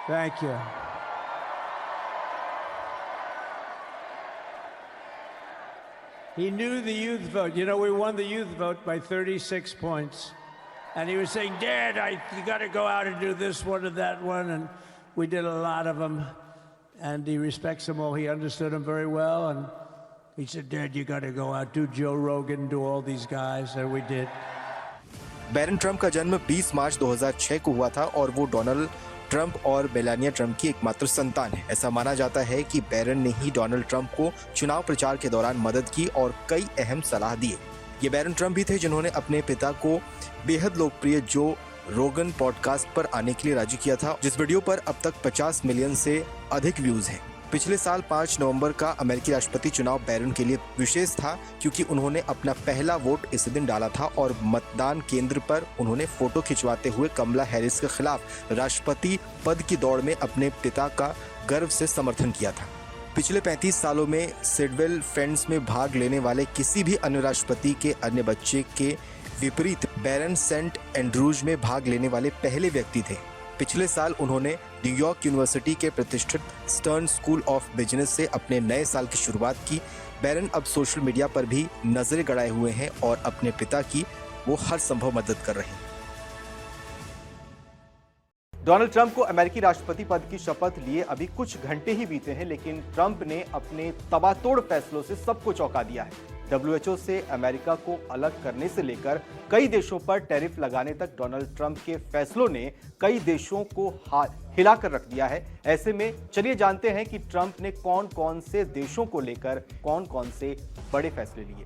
Thank you. He knew the youth vote. You know, we won the youth vote by 36 points. And he was saying, Dad, you got to go out and do this one and that one. And we did a lot of them. And he respects them all. He understood them very well. And he said, Dad, you got to go out, do Joe Rogan, do all these guys. And we did. Barron Trump का जन्म 20 मार्च 2006 को हुआ था और वो Donald Trump और Melania Trump की एकमात्र संतान है। ऐसा माना जाता है कि बैरन ने ही डोनाल्ड ट्रंप को चुनाव प्रचार के दौरान मदद की और कई अहम सलाह दिए। ये बैरन ट्रंप भी थे जिन्होंने अपने पिता को बेहद लोकप्रिय जो रोगन पॉडकास्ट पर आने के लिए राजी किया था, जिस वीडियो पर अब तक 50 मिलियन से अधिक व्यूज हैं। पिछले साल 5 नवंबर का अमेरिकी राष्ट्रपति चुनाव बैरन के लिए विशेष था क्योंकि उन्होंने अपना पहला वोट इस दिन डाला था और मतदान केंद्र पर उन्होंने फोटो खिंचवाते हुए कमला हैरिस के खिलाफ राष्ट्रपति पद की दौड़ में अपने पिता का गर्व से समर्थन किया था। पिछले 35 सालों में सिडवेल फ्रेंड्स में भाग लेने वाले किसी भी अन्य राष्ट्रपति के अन्य बच्चे के विपरीत बैरन सेंट एंड्रूज में भाग लेने वाले पहले व्यक्ति थे। पिछले साल उन्होंने न्यूयॉर्क यूनिवर्सिटी के प्रतिष्ठित स्टर्न स्कूल ऑफ बिजनेस से अपने नए साल की शुरुआत की। बैरन अब सोशल मीडिया पर भी नजरें गड़ाए हुए हैं और अपने पिता की वो हर संभव मदद कर रहे हैं। डोनाल्ड ट्रंप को अमेरिकी राष्ट्रपति पद की शपथ लिए अभी कुछ घंटे ही बीते हैं, लेकिन ट्रंप ने अपने तबातोड़ फैसलों से सबको चौंका दिया है। WHO से अमेरिका को अलग करने से लेकर कई देशों पर टैरिफ लगाने तक डोनाल्ड ट्रंप के फैसलों ने कई देशों को हिलाकर रख दिया है। ऐसे में चलिए जानते हैं कि ट्रंप ने कौन कौन से देशों को लेकर कौन कौन से बड़े फैसले लिए।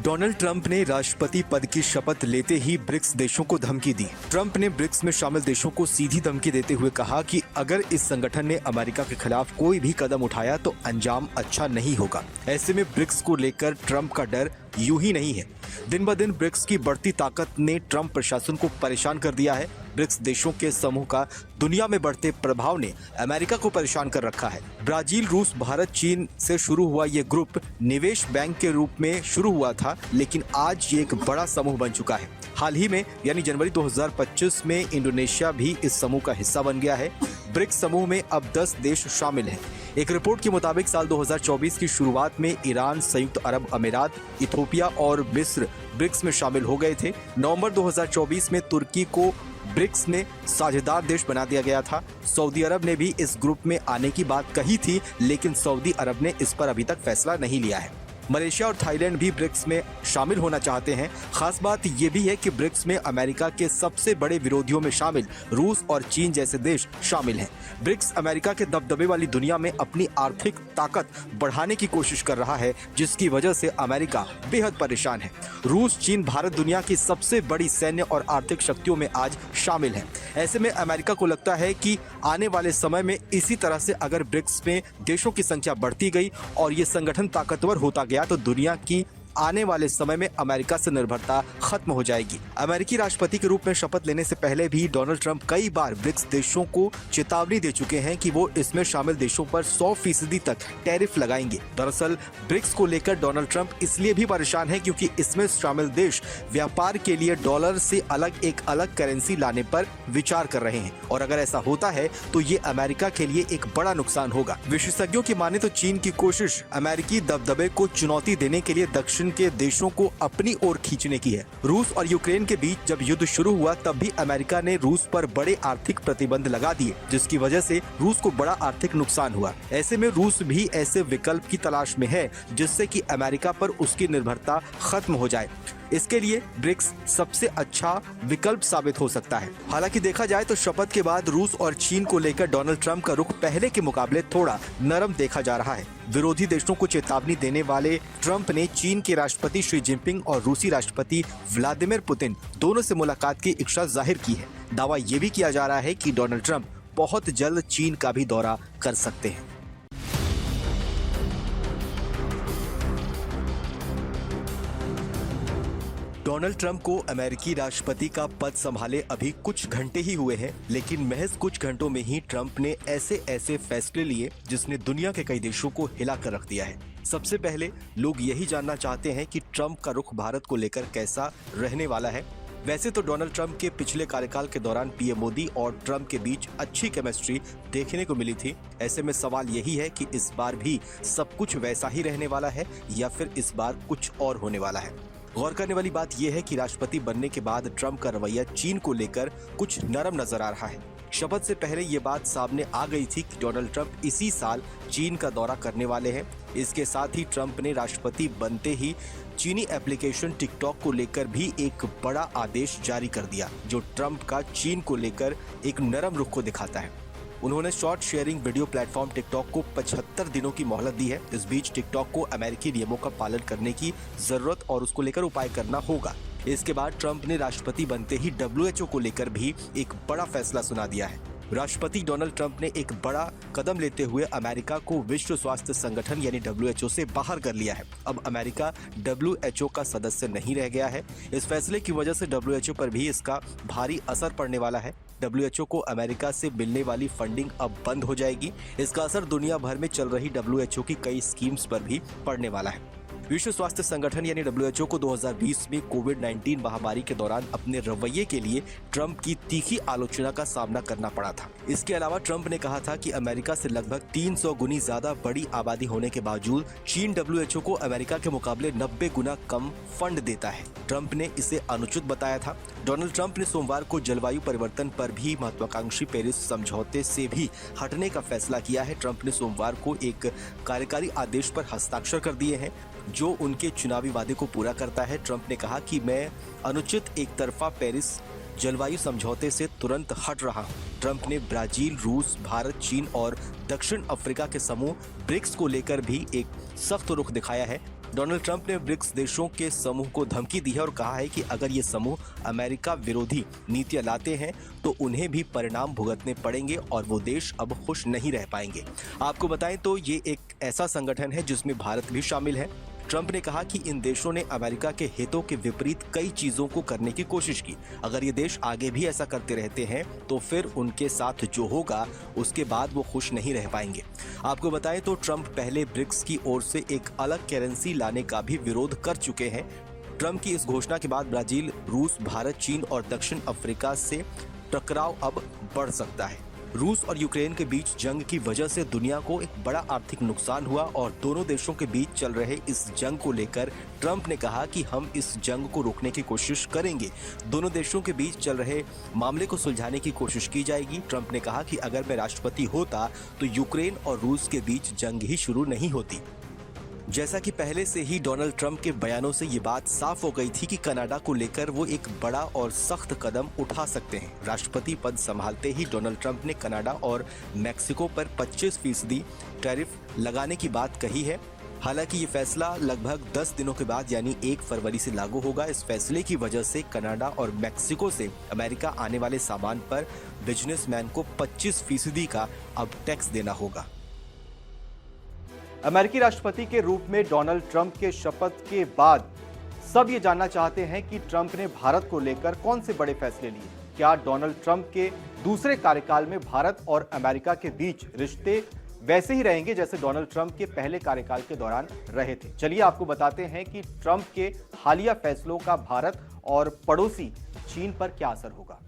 डोनाल्ड ट्रंप ने राष्ट्रपति पद की शपथ लेते ही ब्रिक्स देशों को धमकी दी। ट्रंप ने ब्रिक्स में शामिल देशों को सीधी धमकी देते हुए कहा कि अगर इस संगठन ने अमेरिका के खिलाफ कोई भी कदम उठाया तो अंजाम अच्छा नहीं होगा। ऐसे में ब्रिक्स को लेकर ट्रंप का डर यूं ही नहीं है। दिन ब दिन ब्रिक्स की बढ़ती ताकत ने ट्रंप प्रशासन को परेशान कर दिया है। ब्रिक्स देशों के समूह का दुनिया में बढ़ते प्रभाव ने अमेरिका को परेशान कर रखा है। ब्राजील, रूस, भारत, चीन से शुरू हुआ ये ग्रुप निवेश बैंक के रूप में शुरू हुआ था, लेकिन आज ये एक बड़ा समूह बन चुका है। हाल ही में यानी जनवरी 2025 में इंडोनेशिया भी इस समूह का हिस्सा बन गया है। ब्रिक्स समूह में अब 10 देश शामिल हैं। एक रिपोर्ट के मुताबिक साल 2024 की शुरुआत में ईरान, संयुक्त अरब अमीरात, इथोपिया और मिस्र ब्रिक्स में शामिल हो गए थे। नवंबर 2024 में तुर्की को ब्रिक्स में साझेदार देश बना दिया गया था। सऊदी अरब ने भी इस ग्रुप में आने की बात कही थी, लेकिन सऊदी अरब ने इस पर अभी तक फैसला नहीं लिया है। मलेशिया और थाईलैंड भी ब्रिक्स में शामिल होना चाहते हैं। खास बात यह भी है कि ब्रिक्स में अमेरिका के सबसे बड़े विरोधियों में शामिल रूस और चीन जैसे देश शामिल हैं। ब्रिक्स अमेरिका के दबदबे वाली दुनिया में अपनी आर्थिक ताकत बढ़ाने की कोशिश कर रहा है, जिसकी वजह से अमेरिका बेहद परेशान है। रूस, चीन, भारत दुनिया की सबसे बड़ी सैन्य और आर्थिक शक्तियों में आज शामिल है। ऐसे में अमेरिका को लगता है कि आने वाले समय में इसी तरह से अगर ब्रिक्स में देशों की संख्या बढ़ती गई और ये संगठन ताकतवर होता गया तो दुनिया की आने वाले समय में अमेरिका से निर्भरता खत्म हो जाएगी। अमेरिकी राष्ट्रपति के रूप में शपथ लेने से पहले भी डोनाल्ड ट्रंप कई बार ब्रिक्स देशों को चेतावनी दे चुके हैं कि वो इसमें शामिल देशों पर 100% तक टैरिफ लगाएंगे। दरअसल ब्रिक्स को लेकर डोनाल्ड ट्रंप इसलिए भी परेशान है क्योंकि इसमें शामिल देश व्यापार के लिए डॉलर से अलग एक अलग करेंसी लाने पर विचार कर रहे हैं और अगर ऐसा होता है तो ये अमेरिका के लिए एक बड़ा नुकसान होगा। विशेषज्ञों की माने तो चीन की कोशिश अमेरिकी दबदबे को चुनौती देने के लिए दक्षिण के देशों को अपनी ओर खींचने की है। रूस और यूक्रेन के बीच जब युद्ध शुरू हुआ तब भी अमेरिका ने रूस पर बड़े आर्थिक प्रतिबंध लगा दिए, जिसकी वजह से रूस को बड़ा आर्थिक नुकसान हुआ। ऐसे में रूस भी ऐसे विकल्प की तलाश में है जिससे कि अमेरिका पर उसकी निर्भरता खत्म हो जाए। इसके लिए ब्रिक्स सबसे अच्छा विकल्प साबित हो सकता है। हालांकि देखा जाए तो शपथ के बाद रूस और चीन को लेकर डोनाल्ड ट्रंप का रुख पहले के मुकाबले थोड़ा नरम देखा जा रहा है। विरोधी देशों को चेतावनी देने वाले ट्रंप ने चीन के राष्ट्रपति शी जिनपिंग और रूसी राष्ट्रपति व्लादिमीर पुतिन दोनों से मुलाकात की इच्छा जाहिर की है। दावा ये भी किया जा रहा है कि डोनाल्ड ट्रंप बहुत जल्द चीन का भी दौरा कर सकते हैं। डोनाल्ड ट्रंप को अमेरिकी राष्ट्रपति का पद संभाले अभी कुछ घंटे ही हुए हैं, लेकिन महज कुछ घंटों में ही ट्रंप ने ऐसे फैसले लिए जिसने दुनिया के कई देशों को हिला कर रख दिया है। सबसे पहले लोग यही जानना चाहते हैं कि ट्रंप का रुख भारत को लेकर कैसा रहने वाला है। वैसे तो डोनाल्ड ट्रंप के पिछले कार्यकाल के दौरान पीएम मोदी और ट्रंप के बीच अच्छी केमिस्ट्री देखने को मिली थी। ऐसे में सवाल यही है कि इस बार भी सब कुछ वैसा ही रहने वाला है या फिर इस बार कुछ और होने वाला है। गौर करने वाली बात यह है कि राष्ट्रपति बनने के बाद ट्रंप का रवैया चीन को लेकर कुछ नरम नजर आ रहा है। शपथ से पहले ये बात सामने आ गई थी कि डोनाल्ड ट्रंप इसी साल चीन का दौरा करने वाले हैं। इसके साथ ही ट्रंप ने राष्ट्रपति बनते ही चीनी एप्लीकेशन टिकटॉक को लेकर भी एक बड़ा आदेश जारी कर दिया, जो ट्रंप का चीन को लेकर एक नरम रुख को दिखाता है। उन्होंने short sharing video platform TikTok को 75 दिनों की मोहलत दी है। इस बीच टिकटॉक को अमेरिकी नियमों का पालन करने की जरूरत और उसको लेकर उपाय करना होगा। इसके बाद ट्रंप ने राष्ट्रपति बनते ही WHO को लेकर भी एक बड़ा फैसला सुना दिया है। राष्ट्रपति डोनाल्ड ट्रंप ने एक बड़ा कदम लेते हुए अमेरिका को विश्व स्वास्थ्य संगठन यानी WHO से बाहर कर लिया है। अब अमेरिका WHO का सदस्य नहीं रह गया है। इस फैसले की वजह से WHO पर भी इसका भारी असर पड़ने वाला है। WHO को अमेरिका से मिलने वाली फंडिंग अब बंद हो जाएगी। इसका असर दुनिया भर में चल रही WHO की कई स्कीम्स पर भी पड़ने वाला है। विश्व स्वास्थ्य संगठन यानी WHO को 2020 में कोविड-19 महामारी के दौरान अपने रवैये के लिए ट्रंप की तीखी आलोचना का सामना करना पड़ा था। इसके अलावा ट्रंप ने कहा था कि अमेरिका से लगभग 300 गुनी ज्यादा बड़ी आबादी होने के बावजूद चीन WHO को अमेरिका के मुकाबले 90 गुना कम फंड देता है। ट्रंप ने इसे अनुचित बताया था। डोनाल्ड ट्रंप ने सोमवार को जलवायु परिवर्तन पर भी महत्वाकांक्षी पेरिस समझौते से भी हटने का फैसला किया है। ट्रंप ने सोमवार को एक कार्यकारी आदेश पर हस्ताक्षर कर दिए हैं जो उनके चुनावी वादे को पूरा करता है। ट्रंप ने कहा कि मैं अनुचित एक तरफा पेरिस जलवायु समझौते से तुरंत हट रहा हूं। ट्रंप ने ब्राजील, रूस, भारत, चीन और दक्षिण अफ्रीका के समूह ब्रिक्स को लेकर भी एक सख्त रुख दिखाया है। डोनाल्ड ट्रंप ने ब्रिक्स देशों के समूह को धमकी दी है और कहा है कि अगर ये समूह अमेरिका विरोधी नीतियां लाते हैं तो उन्हें भी परिणाम भुगतने पड़ेंगे और वो देश अब खुश नहीं रह पाएंगे। आपको बताएं तो ये एक ऐसा संगठन है जिसमें भारत भी शामिल है। ट्रंप ने कहा कि इन देशों ने अमेरिका के हितों के विपरीत कई चीजों को करने की कोशिश की। अगर ये देश आगे भी ऐसा करते रहते हैं तो फिर उनके साथ जो होगा उसके बाद वो खुश नहीं रह पाएंगे। आपको बताएं तो ट्रंप पहले ब्रिक्स की ओर से एक अलग करेंसी लाने का भी विरोध कर चुके हैं। ट्रंप की इस घोषणा के बाद ब्राजील, रूस, भारत, चीन और दक्षिण अफ्रीका से टकराव अब बढ़ सकता है। रूस और यूक्रेन के बीच जंग की वजह से दुनिया को एक बड़ा आर्थिक नुकसान हुआ और दोनों देशों के बीच चल रहे इस जंग को लेकर ट्रंप ने कहा कि हम इस जंग को रोकने की कोशिश करेंगे। दोनों देशों के बीच चल रहे मामले को सुलझाने की कोशिश की जाएगी। ट्रंप ने कहा कि अगर मैं राष्ट्रपति होता तो यूक्रेन और रूस के बीच जंग ही शुरू नहीं होती। जैसा कि पहले से ही डोनाल्ड ट्रंप के बयानों से ये बात साफ हो गई थी कि कनाडा को लेकर वो एक बड़ा और सख्त कदम उठा सकते हैं। राष्ट्रपति पद संभालते ही डोनाल्ड ट्रंप ने कनाडा और मैक्सिको पर 25% टैरिफ लगाने की बात कही है। हालांकि ये फैसला लगभग 10 दिनों के बाद यानी 1 फरवरी से लागू होगा। इस फैसले की वजह से कनाडा और मैक्सिको से अमेरिका आने वाले सामान पर बिजनेसमैन को 25% का अब टैक्स देना होगा। अमेरिकी राष्ट्रपति के रूप में डोनाल्ड ट्रंप के शपथ के बाद सब ये जानना चाहते हैं कि ट्रंप ने भारत को लेकर कौन से बड़े फैसले लिए। क्या डोनाल्ड ट्रंप के दूसरे कार्यकाल में भारत और अमेरिका के बीच रिश्ते वैसे ही रहेंगे जैसे डोनाल्ड ट्रंप के पहले कार्यकाल के दौरान रहे थे? चलिए आपको बताते हैं कि ट्रंप के हालिया फैसलों का भारत और पड़ोसी चीन पर क्या असर होगा।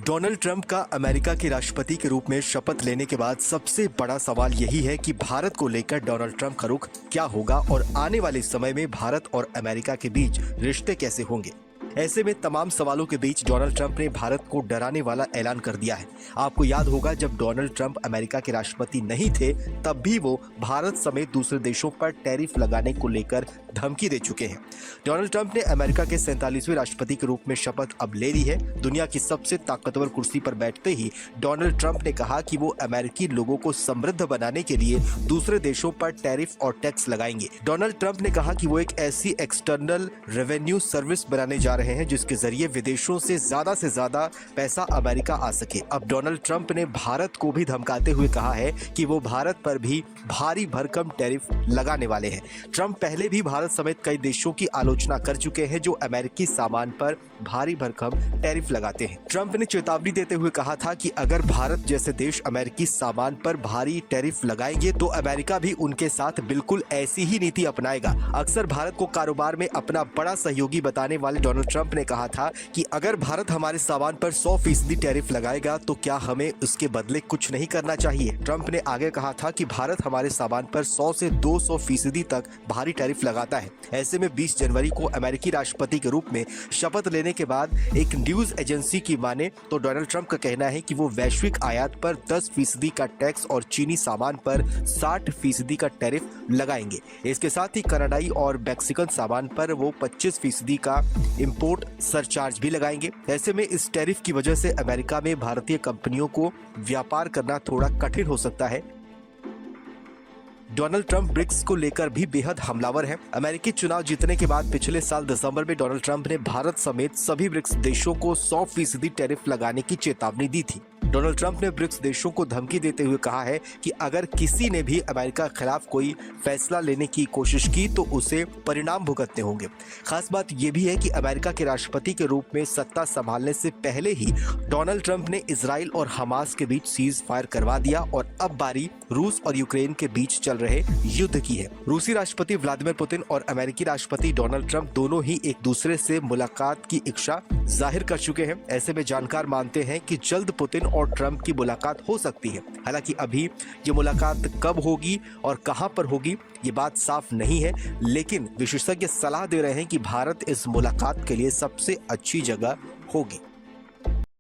डोनाल्ड ट्रंप का अमेरिका के राष्ट्रपति के रूप में शपथ लेने के बाद सबसे बड़ा सवाल यही है कि भारत को लेकर डोनाल्ड ट्रंप का रुख क्या होगा और आने वाले समय में भारत और अमेरिका के बीच रिश्ते कैसे होंगे। ऐसे में तमाम सवालों के बीच डोनाल्ड ट्रंप ने भारत को डराने वाला ऐलान कर दिया है। आपको याद होगा जब डोनाल्ड ट्रंप अमेरिका के राष्ट्रपति नहीं थे तब भी वो भारत समेत दूसरे देशों पर टैरिफ लगाने को लेकर धमकी दे चुके हैं। डोनाल्ड ट्रंप ने अमेरिका के 47वें राष्ट्रपति के रूप में शपथ अब ले ली है। दुनिया की सबसे ताकतवर कुर्सी पर बैठते ही डोनाल्ड ट्रंप ने कहा कि वो अमेरिकी लोगों को समृद्ध बनाने के लिए दूसरे देशों पर टैरिफ और टैक्स लगाएंगे। डोनाल्ड ट्रंप ने कहा कि वो एक ऐसी एक्सटर्नल रेवेन्यू सर्विस बनाने जा रहे हैं जिसके जरिए विदेशों से ज्यादा पैसा अमेरिका आ सके। अब डोनाल्ड ट्रंप ने भारत को भी धमकाते हुए कहा है कि वो भारत पर भी भारी भरकम टैरिफ लगाने वाले हैं। ट्रंप पहले भी भारत भारत समेत कई देशों की आलोचना कर चुके हैं जो अमेरिकी सामान पर भारी भरकम टैरिफ लगाते हैं। ट्रंप ने चेतावनी देते हुए कहा था कि अगर भारत जैसे देश अमेरिकी सामान पर भारी टैरिफ लगाएंगे तो अमेरिका भी उनके साथ बिल्कुल ऐसी ही नीति अपनाएगा। अक्सर भारत को कारोबार में अपना बड़ा सहयोगी बताने वाले डोनाल्ड ट्रंप ने कहा था कि अगर भारत हमारे सामान पर 100% टैरिफ लगाएगा तो क्या हमें उसके बदले कुछ नहीं करना चाहिए। ट्रंप ने आगे कहा था कि भारत हमारे सामान पर 100 से 200% तक भारी टैरिफ लगाता है। ऐसे में 20 जनवरी को अमेरिकी राष्ट्रपति के रूप में शपथ लेने के बाद एक न्यूज एजेंसी की माने तो डोनाल्ड ट्रंप का कहना है कि वो वैश्विक आयात पर 10% का टैक्स और चीनी सामान पर 60% का टैरिफ लगाएंगे। इसके साथ ही कनाडाई और मैक्सिकन सामान पर वो 25% का इंपोर्ट सरचार्ज भी लगाएंगे। ऐसे में इस टैरिफ की वजह से अमेरिका में भारतीय कंपनियों को व्यापार करना थोड़ा कठिन हो सकता है। डोनाल्ड ट्रंप ब्रिक्स को लेकर भी बेहद हमलावर हैं। अमेरिकी चुनाव जीतने के बाद पिछले साल दिसंबर में डोनाल्ड ट्रंप ने भारत समेत सभी ब्रिक्स देशों को 100% टैरिफ लगाने की चेतावनी दी थी। डोनाल्ड ट्रंप ने ब्रिक्स देशों को धमकी देते हुए कहा है कि अगर किसी ने भी अमेरिका के खिलाफ कोई फैसला लेने की कोशिश की तो उसे परिणाम भुगतने होंगे। खास बात यह भी है कि अमेरिका के राष्ट्रपति के रूप में सत्ता संभालने से पहले ही डोनाल्ड ट्रंप ने इजराइल और हमास के बीच सीज फायर करवा दिया और अब बारी रूस और यूक्रेन के बीच चल रहे युद्ध की है। रूसी राष्ट्रपति व्लादिमीर पुतिन और अमेरिकी राष्ट्रपति डोनाल्ड ट्रंप दोनों ही एक दूसरे से मुलाकात की इच्छा जाहिर कर चुके हैं। ऐसे में जानकार मानते हैं कि जल्द पुतिन और ट्रंप की मुलाकात हो सकती है। हालांकि अभी ये मुलाकात कब होगी और कहां पर होगी ये बात साफ नहीं है, लेकिन विशेषज्ञ सलाह दे रहे हैं कि भारत इस मुलाकात के लिए सबसे अच्छी जगह होगी।